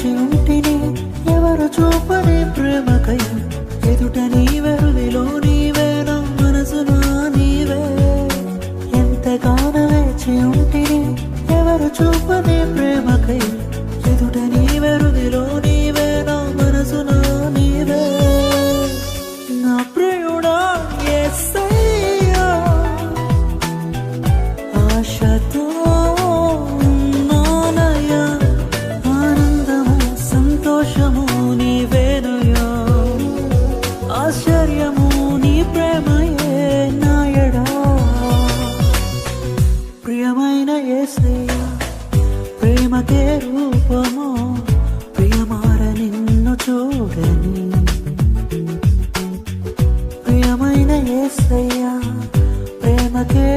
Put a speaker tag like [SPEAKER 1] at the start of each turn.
[SPEAKER 1] వేచి ఉంటిని ఎవరు చూపని ప్రేమకై ఎదుట నీవెరుదిలో నీవే నా మనసులో నీవే ఎంతగానో వేచి ఉంటిని ఎవరు చూపని ప్రేమకై ఎదుట నీవెరుదిలో నీవే నా మనసులో నీవే నా ప్రియుడా యేసయ్యా ఆశతో ఉన్నానయ్యా ఆనందము సంతోషము నీవేనయ్యా ఆశ్చర్యము నీ ప్రేమయే నాయడా ప్రియమైన యేసయ్యా ప్రేమకే రూపము ప్రియమార నిన్ను చూడని ప్రియమైన యేసయ్యా ప్రేమకే